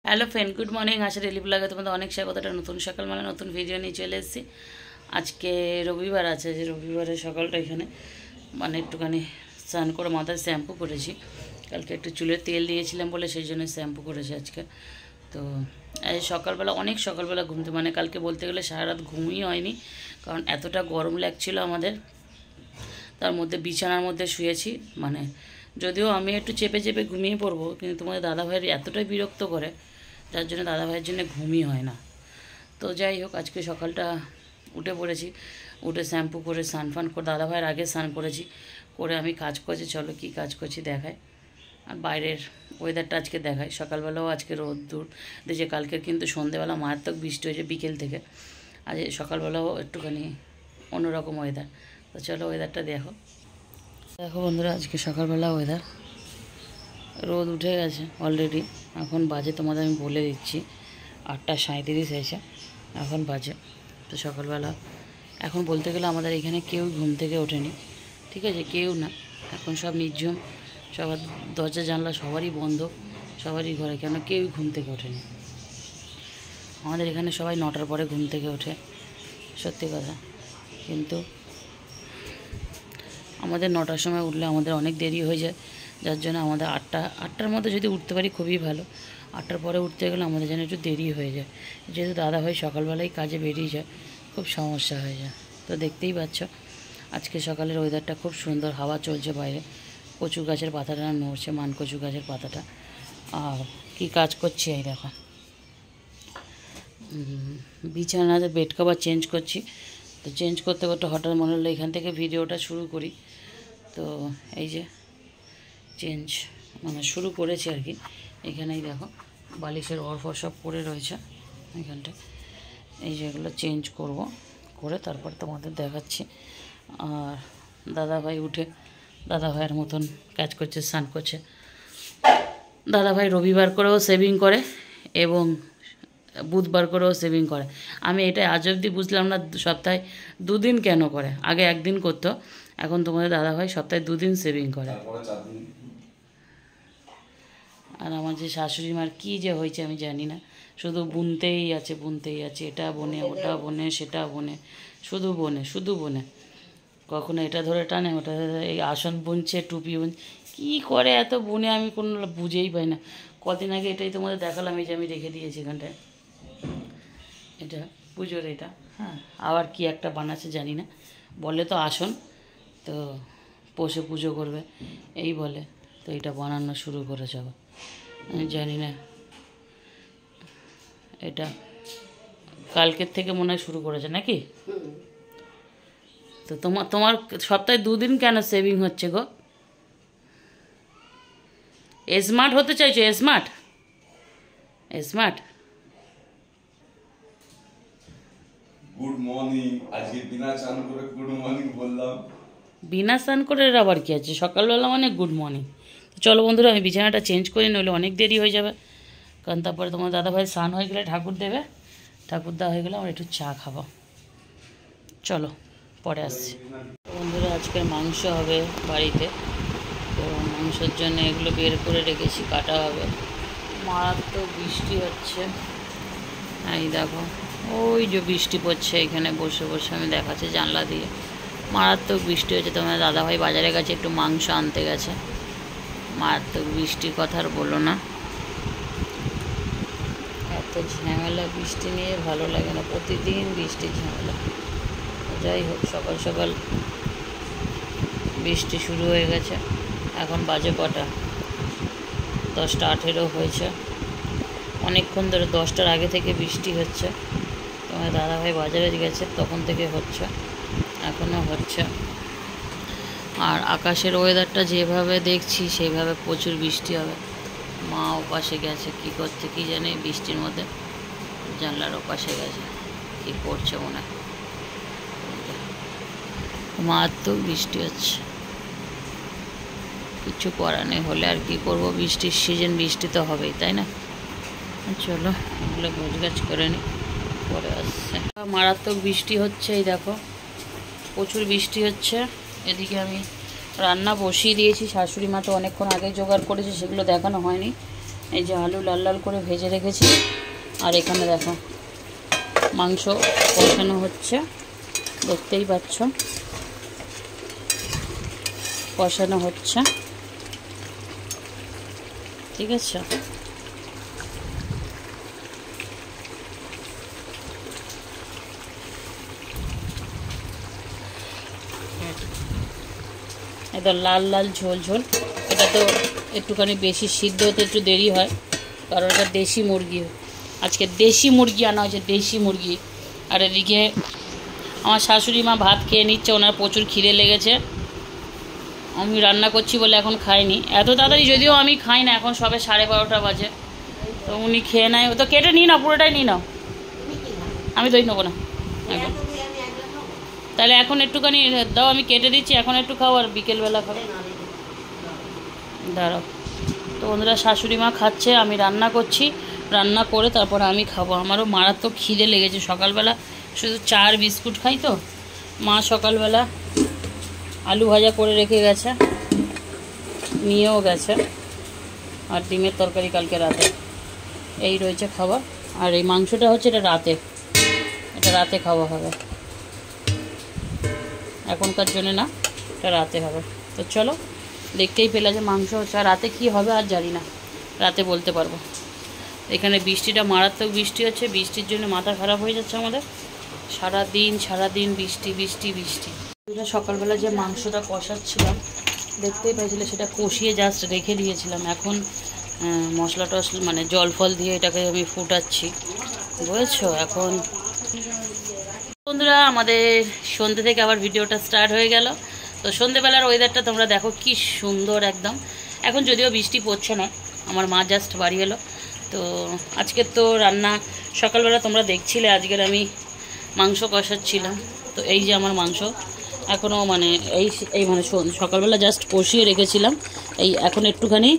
Hello friend, good morning. Asha daily ব্লগে তোমাদের অনেক স্বাগত। একটা নতুন সকাল মানে নতুন ভিডিও নিয়ে চলে এসেছি। আজকে রবিবার আছে, যে রবিবারের সকালটা এখানে মানে একটুখানি স্নান করে মাথায় শ্যাম্পু করেছি। কালকে একটু চুলে তেল দিয়েছিলাম বলে সেই জন্য শ্যাম্পু করেছি আজকে। তো এই সকালবেলা অনেক সকালবেলা ঘুমতে মানে কালকে বলতে গেলে সারা রাত ঘুমই হয়নি, কারণ এতটা গরম লাগছিল আমাদের। তার মধ্যে বিছানার মধ্যে শুয়েছি, মানে যদিও আমি একটু চেপে চেপে ঘুমিয়ে পড়বো, কিন্তু তোমাদের দাদাভাইয়ের এতটাই বিরক্ত করে, যার জন্য দাদাভাইয়ের জন্য ঘুমই হয় না। তো যাই হোক, আজকে সকালটা উঠে পড়েছি, উঠে শ্যাম্পু করে স্নান ফান করে দাদাভাইয়ের আগে স্নান করেছি, করে আমি কাজ করছি। চলো কি কাজ করছি দেখায়, আর বাইরের ওয়েদারটা আজকে দেখায়। সকালবেলাও আজকে রোদ্দুর দিয়েছে, কালকের কিন্তু সন্ধেবেলা মারাত্মক বৃষ্টি হয়েছে বিকেল থেকে। আজ সকালবেলাও একটুখানি অন্যরকম ওয়েদার। তো চলো ওয়েদারটা দেখো বন্ধুরা, আজকে সকালবেলা ওয়েদার, রোদ উঠে গেছে অলরেডি। এখন বাজে তোমাদের আমি বলে দিচ্ছি 8:37 হয়েছে এখন বাজে। তো সকালবেলা এখন বলতে গেলে আমাদের এখানে কেউ ঘুম থেকে ওঠেনি, ঠিক আছে, কেউ না। এখন সব নির্ঝুম, সবার দরজা জানলা সবারই বন্ধ, সবারই ঘরে, কেন কেউ ঘুম থেকে ওঠেনি। আমাদের এখানে সবাই 9টার পরে ঘুম থেকে ওঠে, সত্যি কথা। কিন্তু আমাদের 9টার সময় উঠলে আমাদের অনেক দেরি হয়ে যায়, যার জন্য আমাদের 8টার মধ্যে যদি উঠতে পারি খুবই ভালো। 8টার পরে উঠতে গেলে আমাদের যেন একটু দেরি হয়ে যায়, যেহেতু দাদাভাই সকালবেলায় কাজে বেরিয়ে যায়, খুব সমস্যা হয়ে যায়। তো দেখতেই পাচ্ছ আজকে সকালের ওয়েদারটা খুব সুন্দর, হাওয়া চলছে বাইরে, কচু গাছের পাতাটা নড়ছে, মানকচু গাছের পাতাটা। আর কি কাজ করছি এই দেখো, বিছানাতে বেড কভার চেঞ্জ করছি। তো চেঞ্জ করতে করতে হঠাৎ মনে হলো এখান থেকে ভিডিওটা শুরু করি। তো এই যে চেঞ্জ মানে শুরু করেছি আর কি। এখানেই দেখো বালিশের অরফর সব পড়ে রয়েছে এখানটা, এই যেগুলো চেঞ্জ করব, করে তারপর তোমাদের দেখাচ্ছি। আর দাদাভাই উঠে দাদাভাইয়ের মতন কাজ করছে, স্নান করছে। দাদাভাই রবিবার করেও সেভিং করে এবং বুধবার করেও সেভিং করে। আমি এটা আজ অবধি বুঝলাম না সপ্তাহে 2 দিন কেন করে। আগে 1 দিন করতো, এখন তোমাদের দাদাভাই সপ্তাহে 2 দিন সেভিং করে। আর আমার যে শাশুড়ি মার কী যে হয়েছে আমি জানি না, শুধু বুনতেই আছে বুনতেই আছে, এটা বোনে ওটা বোনে সেটা বোনে, শুধু বোনে শুধু বোনে। কখনো এটা ধরে টানে, ওটা এই আসন বুনছে, টুপি বুনছে, কী করে এত বুনে আমি কোনো বুঝেই পাই না। কদিন আগে এটাই তোমাদের দেখালাম, এই যে আমি রেখে দিয়েছি এখানটায়, এটা পুজোর এটা। হ্যাঁ, আবার কি একটা বানাচ্ছে জানি না, বলে তো আসন, তো বসে পুজো করবে এই বলে, তো এটা বানানো শুরু করেছে আবার, আমি জানি না। এটা কালকের থেকে মনে হয় শুরু করেছে নাকি? তো তোমার সপ্তাহে 2 দিন কেন সেভিং হচ্ছে গো? স্মার্ট হতে চাইছো? Smart smart good morning. আজকে বিনা স্নান করে গুড মর্নিং বললাম। বিনা স্নান করে আবার কি আছে, সকালবেলা মানে গুড মর্নিং। চলো বন্ধুরা, আমি বিছানাটা চেঞ্জ করি, নইলে অনেক দেরি হয়ে যাবে। কারণ তারপরে তোমার দাদাভাই স্নান হয়ে গেলে ঠাকুর দেবে, ঠাকুর দেওয়া হয়ে গেলে আমরা একটু চা খাবো। চলো পরে আসছি। বন্ধুরা, আজকের মাংস হবে বাড়িতে, তো মাংসের জন্য এগুলো বের করে রেখেছি, কাটা হবে। মারাত্মক বৃষ্টি হচ্ছে, এই দেখো ওই যে বৃষ্টি পড়ছে, এখানে বসে বসে আমি দেখাচ্ছি জানলা দিয়ে, মারাত্মক বৃষ্টি হচ্ছে। তোমার দাদাভাই বাজারে গেছে, একটু মাংস আনতে গেছে। মারাত্মক বৃষ্টির কথা আর বলো না, এত ঝামেলা বৃষ্টি নিয়ে ভালো লাগে না, প্রতিদিন বৃষ্টির ঝামেলা। যাই হোক, সকাল সকাল বৃষ্টি শুরু হয়ে গেছে। এখন বাজে কটা? 10:18 হয়েছে। অনেকক্ষণ ধরে 10টার আগে থেকে বৃষ্টি হচ্ছে। তোমার দাদাভাই বাজারে গেছে তখন থেকে হচ্ছে, এখনও হচ্ছে। আর আকাশের ওয়েদারটা যেভাবে দেখছি সেইভাবে প্রচুর বৃষ্টি হবে। মা ওপাশে গেছে, কী করছে কী জানে, বৃষ্টির মধ্যে জানলার ওপাশে গেছে, কী করছে মনে হয়। মারাত্মক বৃষ্টি হচ্ছে, কিছু করার নেই, হলে আর কি করবো, বৃষ্টির সিজন, বৃষ্টি তো হবেই, তাই না? চলো এগুলো গোছগাছ করে নিই, পরে আসছে। মারাত্মক বৃষ্টি হচ্ছে, এই দেখো প্রচুর বৃষ্টি হচ্ছে। এদিকে আমি রান্না বসিয়ে দিয়েছি, শাশুড়ি মা তো অনেকক্ষণ আগে জোগাড় করেছে, সেগুলো দেখানো হয়নি। এই যে আলু লাল লাল করে ভেজে রেখেছি, আর এখানে দেখো মাংস কষানো হচ্ছে, দেখতেই পাচ্ছ কষানো হচ্ছে, ঠিক আছে। একদম লাল লাল ঝোল ঝোল। এটা তো একটুখানি বেশি সিদ্ধ হতে একটু দেরি হয়, কারণ এটা দেশি মুরগি, আজকে দেশি মুরগি আনা হয়েছে, দেশি মুরগি। আর এদিকে আমার শাশুড়ি মা ভাত খেয়ে নিচ্ছে, ওনার প্রচুর খিদে লেগেছে। আমি রান্না করছি বলে এখন খাইনি, এত তাড়াতাড়ি যদিও আমি খাই না, এখন সবে 12:30 বাজে, তো উনি খেয়ে নেয়। ও তো কেটে নিই না, পুরোটাই নিই নাও, আমি দই নেবো না এখন। তাহলে এখন একটুখানি দাও, আমি কেটে দিচ্ছি, এখন একটু খাও আর বিকেলবেলা খাও। দাঁড়াও। তো বন্ধুরা শাশুড়ি মা খাচ্ছে, আমি রান্না করছি, রান্না করে তারপর আমি খাবো। আমারও মারাত্মক খিদে লেগেছে, সকালবেলা শুধু চার বিস্কুট খাই তো। মা সকালবেলা আলু ভাজা করে রেখে গেছে, নিয়েও গেছে, আর ডিমের তরকারি কালকে রাতে, এই রয়েছে খাবার। আর এই মাংসটা হচ্ছে এটা রাতে খাওয়া হবে, এখনকার জন্য না, এটা রাতে হবে। তো চলো, দেখতেই পেলে যে মাংস হচ্ছে, আর রাতে কী হবে আর জানি না, রাতে বলতে পারবো। এখানে বৃষ্টিটা মারাত্মক বৃষ্টি হচ্ছে, বৃষ্টির জন্য মাথা খারাপ হয়ে যাচ্ছে আমাদের, সারাদিন বৃষ্টি বৃষ্টি বৃষ্টি। সকালবেলা যে মাংসটা কষাচ্ছিলাম দেখতেই পাইছিলে, সেটা কষিয়ে জাস্ট রেখে দিয়েছিলাম। এখন মশলা টশলা মানে জল ফল দিয়ে এটাকে আমি ফুটাচ্ছি, বুঝেছো। এখন বন্ধুরা আমাদের সন্ধ্যে থেকে আবার ভিডিওটা স্টার্ট হয়ে গেল। তো সন্ধ্যেবেলার ওয়েদারটা তোমরা দেখো কি সুন্দর একদম। এখন যদিও বৃষ্টি পড়ছে না, আমার মা জাস্ট বাড়ি এলো। তো আজকের তো রান্না সকালবেলা তোমরা দেখছিলে, আজকের আমি মাংস কষাচ্ছিলাম। তো এই যে আমার মাংস এখনও মানে এই মানে সকালবেলা জাস্ট কষিয়ে রেখেছিলাম, এই এখন একটুখানি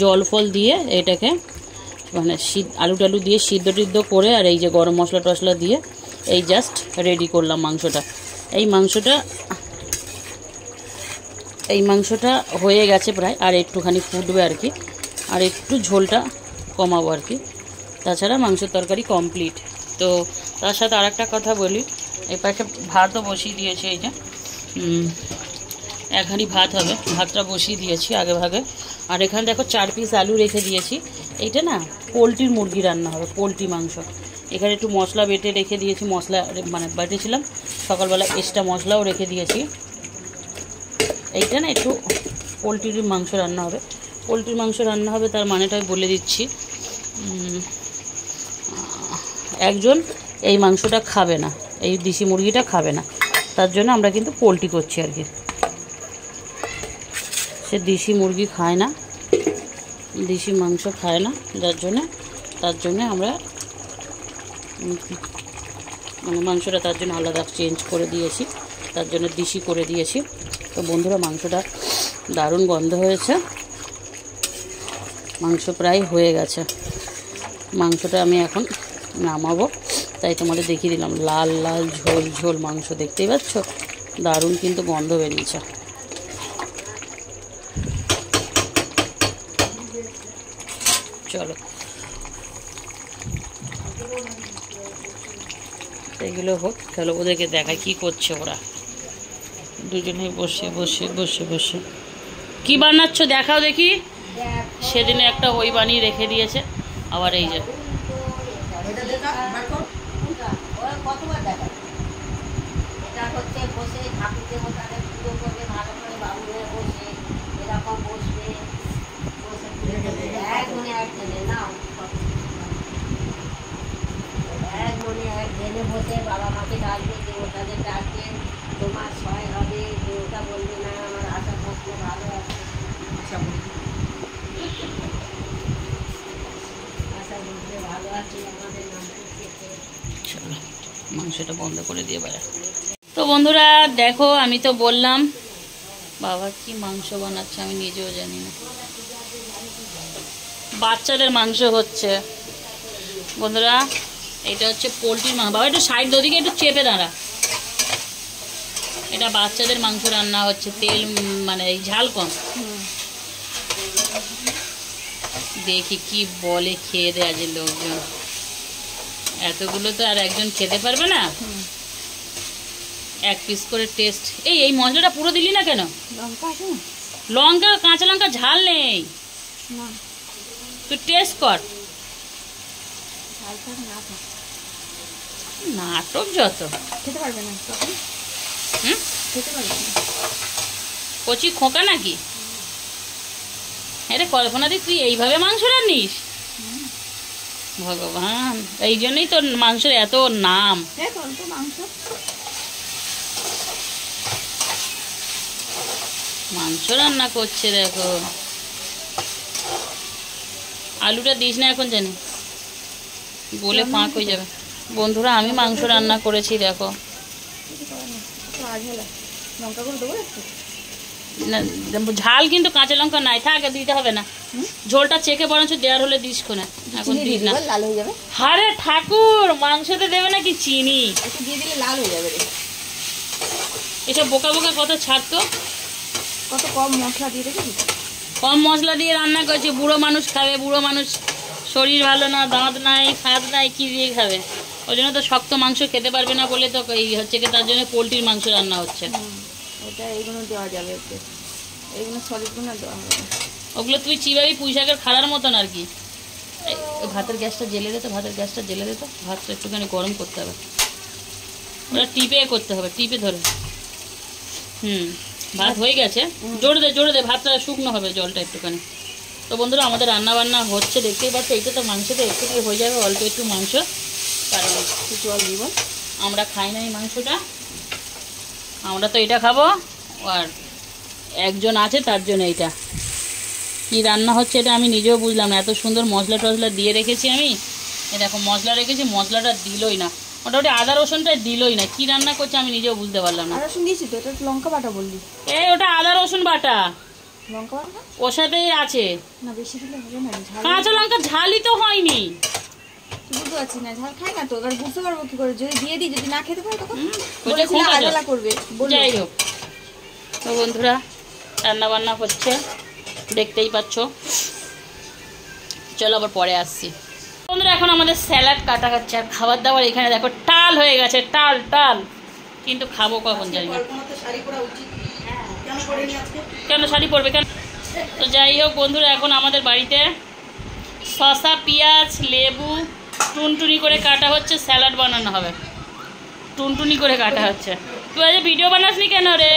জল ফল দিয়ে এটাকে মানে আলু টালু দিয়ে সিদ্ধ টিদ্ধ করে, আর এই যে গরম মশলা টশলা দিয়ে এই জাস্ট রেডি করলাম মাংসটা। এই মাংসটা হয়ে গেছে প্রায়, আর একটুখানি ফুটবে আর কি, আর একটু ঝোলটা কমাবো আর কি, তাছাড়া মাংসের তরকারি কমপ্লিট। তো তার সাথে আর একটা কথা বলি, এই পাশে ভাতও বসিয়ে দিয়েছি, এই যে একখানি ভাত হবে, ভাতটা বসিয়ে দিয়েছি আগে ভাগে। আর এখানে দেখো 4 পিস আলু রেখে দিয়েছি, এইটা না পোলট্রির মুরগি রান্না হবে, পোলট্রি মাংস। এখানে একটু মশলা বেটে রেখে দিয়েছি, মশলা মানে বেটেছিলাম সকালবেলা, এক্সট্রা মশলাও রেখে দিয়েছি। এইটা না একটু পোলট্রির মাংস রান্না হবে, পোলট্রির মাংস রান্না হবে তার মানেটাই বলে দিচ্ছি। একজন এই মাংসটা খাবে না, এই দেশি মুরগিটা খাবে না, তার জন্য আমরা কিন্তু পোলট্রি করছি আর কি। সে দেশি মুরগি খায় না, দেশি মাংস খায় না, তার জন্য আমরা মানে মাংসটা তার জন্য আলাদা চেঞ্জ করে দিয়েছি, তার জন্য দেশি করে দিয়েছি। তো বন্ধুরা মাংসটা দারুণ গন্ধ হয়েছে, মাংস প্রায় হয়ে গেছে। মাংসটা আমি এখন নামাবো, তাই তোমাদের দেখিয়ে দিলাম। লাল লাল ঝোল ঝোল মাংস, দেখতেই পাচ্ছ, দারুণ কিন্তু গন্ধ বেরিয়েছে। চলো এগুলো হোক, চলো ওদেরকে দেখায় কি করছে ওরা দুজনে বসে বসে বসে বসে কি বানাচ্ছ দেখাও দেখি। সেদিনে একটা ওই বানিয়ে রেখে দিয়েছে, আবার এই যে বসে বাবা মাকে ডাকবে, যে ওটাদের ডাকবে, তোমার ছয় হবে, যে ওটা বলবে না আমার আশা থাকলে ভালো আছে, আশা বলতে ভালো আছে আমাদের নাম। চলো মাংসটা বন্ধ করে দিয়ে বেড়া। তো বন্ধুরা দেখো, আমি তো বললাম বাবা কি মাংস বানাচ্ছে আমি নিজেও জানি না, বাচ্চাদের মাংস হচ্ছে বন্ধুরা। এটা হচ্ছে পোলট্রির মাংস, বাবা একটু সাইড ওদিকে একটু চেপে দাঁড়া। এটা বাচ্চাদের মাংস রান্না হচ্ছে, তেল মানে এই ঝাল কম, দেখি কি বলে, খেয়ে দেয় আজ লোকজন। এতগুলো তো আর একজন খেতে পারবে না। এক পিস করে টেস্ট। এই মশলাটা পুরো দিলি না কেন? লঙ্কা, কাঁচা লঙ্কা ঝাল নেই, তুই টেস্ট কর। নাটক যত। খেতে পারবে না, খেতে পারবে না। কচি খোকা নাকি? আরে কল্পনা দি, তুই এইভাবে মাংস রান্নিস? ভগবান, এই জন্যই তোর মাংসের এত নাম। মাংস রান্না করছে দেখো। আলুটা দিস না এখন, জানি বলে ফাঁক হয়ে যাবে। বন্ধুরা, আমি মাংস রান্না করেছি দেখো। না, ঝাল কিন্তু কাঁচা লঙ্কা নাই, থাকে দিতে হবে না। ঝোলটা চেকে বরঞ্চ দেওয়ার হলে দিস কোনে, এখন দিস না। লাল হয়ে যাবে। আরে ঠাকুর, মাংসতে দেবে নাকি চিনি? একটু দিয়ে দিলে লাল হয়ে যাবে রে। এসব বোকা বোকা কথা ছাড়তো। কত কম মশলা দিয়ে রেখেছি। কম মশলা দিয়ে রান্না করেছি। বুড়ো মানুষ খাবে, বুড়ো মানুষ, শরীর ভালো না, দাঁত নাই, স্বাদ নাই, কি দিয়ে খাবে? ওই জন্য তো শক্ত মাংস খেতে পারবে না বলে তো এই হচ্ছে কি, তার জন্য পোলট্রির মাংস রান্না হচ্ছে। এটা এইগুলো দেওয়া যাবে, এইগুলো সলিডগুলো দেওয়া হবে। ওগুলো তুই চিবাবি পুঁই শাকের খাড়ার মতন আর কি। ভাতের গ্যাসটা জেলে দিত, ভাতের গ্যাসটা জেলে দিত। ভাতটা একটুখানি গরম করতে হবে, ওটা টিপে করতে হবে, টিপে ধরে। ভাত হয়ে গেছে, জোরে দে, ভাতটা শুকনো হবে, জলটা একটুখানি। তো বন্ধুরা, আমাদের রান্না বান্না হচ্ছে, দেখতেই পাচ্ছ। এইটা তো মাংসটা একটু হয়ে যাবে, অল্প একটু মাংস, কারণ একটু জল দিব। আমরা খাই না এই মাংসটা, আমরা তো এটা খাবো। আর একজন আছে, তার জন্য এইটা কি রান্না হচ্ছে এটা আমি নিজেও বুঝলাম না। এত সুন্দর মশলা টশলা দিয়ে রেখেছি আমি। দেখো মশলা রেখেছি, মশলাটা দিলই না, মোটামুটি আদা রসুনটা দিলই না। কি রান্না করছে আমি নিজেও বুঝতে পারলাম না। আদা রসুন দিয়েছি তো, এটা লঙ্কা বাটা বললি। ওটা আদা রসুন বাটা, লঙ্কা বাটা ওর সাথেই আছে। না, বেশি দিলে হবে না। কাঁচা লঙ্কা ঝালই তো হয়নি। বুঝতে পারছি না, ঝাল খাই না তো, এবার বুঝতে পারবো কি করে? যদি দিয়ে দিই, যদি না খেতে পারো তখন আলাদা করবে। যাই হোক, তো বন্ধুরা, রান্না বান্না হচ্ছে, দেখতেই পাচ্ছ। চলো আবার পরে আসছি। বন্ধুরা, এখন আমাদের স্যালাড কাটা হচ্ছে, আর খাবার দাবার এখানে দেখো টাল হয়ে গেছে, টাল টাল। কিন্তু খাবো কখন জানি না। কেন শাড়ি পরবে কেন? তো যাই হোক বন্ধুরা, এখন আমাদের বাড়িতে শসা, পেঁয়াজ, লেবু টুনটুনি করে কাটা হচ্ছে, স্যালাড বানানো হবে। টুনটুনি করে কাটা হচ্ছে। তুই আজ ভিডিও বানাসনি কেন রে?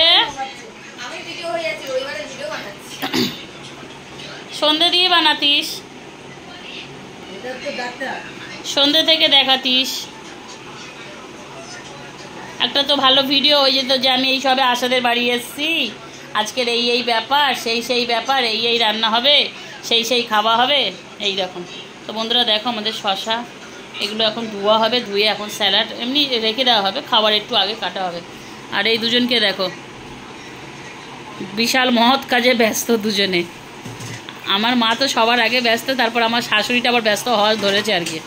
সন্ধে দিয়ে বানাতিস, সন্ধে থেকে দেখাতিস। একটা তো ভালো ভিডিও হয়ে যেত যে আমি এই সবে আশাদের বাড়ি এসেছি, আজকের এই ব্যাপার, সেই ব্যাপার, এই রান্না হবে, সেই খাওয়া হবে, এই রকম। তো বন্ধুরা দেখো, আমাদের শসা এগুলো এখন ধোয়া হবে, ধুয়ে এখন স্যালাড এমনি রেখে দেওয়া হবে, খাবার একটু আগে কাটা হবে। আর এই দুজনকে দেখো, বিশাল মহৎ কাজে ব্যস্ত দুজনে। আমার মা তো সবার আগে ব্যস্ত, তারপর আমার শাশুড়িটা আবার ব্যস্ত হওয়া ধরেছে আর কি।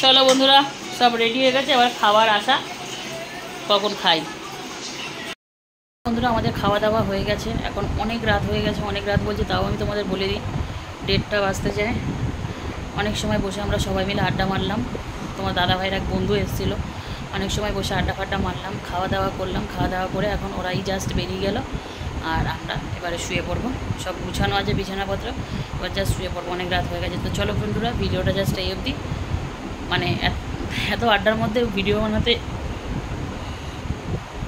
চলো বন্ধুরা, সব রেডি হয়ে গেছে, এবার খাবার আসা, কখন খাই। বন্ধুরা, আমাদের খাওয়া দাওয়া হয়ে গেছে, এখন অনেক রাত হয়ে গেছে। অনেক রাত বলছি, তাও আমি তোমাদের বলে দিই, 1:30 বাজতে যায়। অনেক সময় বসে আমরা সবাই মিলে আড্ডা মারলাম। তোমার দাদা ভাইয়ের এক বন্ধু এসেছিলো, অনেক সময় বসে আড্ডা ফাড্ডা মারলাম, খাওয়া দাওয়া করলাম। খাওয়া দাওয়া করে এখন ওরাই জাস্ট বেরিয়ে গেল, আর আমরা এবারে শুয়ে পড়বো। সব গুছানো আছে বিছানাপত্র, এবার জাস্ট শুয়ে পড়বো, অনেক রাত হয়ে গেছে। তো চলো বন্ধুরা, ভিডিওটা জাস্ট এই অবধি। মানে এত আড্ডার মধ্যে ভিডিও বানাতে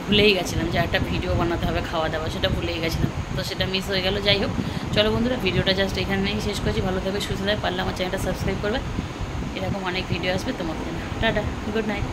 ভুলেই গেছিলাম যে একটা ভিডিও বানাতে হবে খাওয়া দাওয়া, সেটা ভুলেই গেছিলাম, তো সেটা মিস হয়ে গেল। যাই হোক, চলো বন্ধুরা, ভিডিওটা জাস্ট এখানেই শেষ করছি। ভালো থাকবে, সুস্থ থাকবে, পারলে আমার চ্যানেলটা সাবস্ক্রাইব করবে, এরকম অনেক ভিডিও আসবে তোমাদের জন্য। Tata, good night.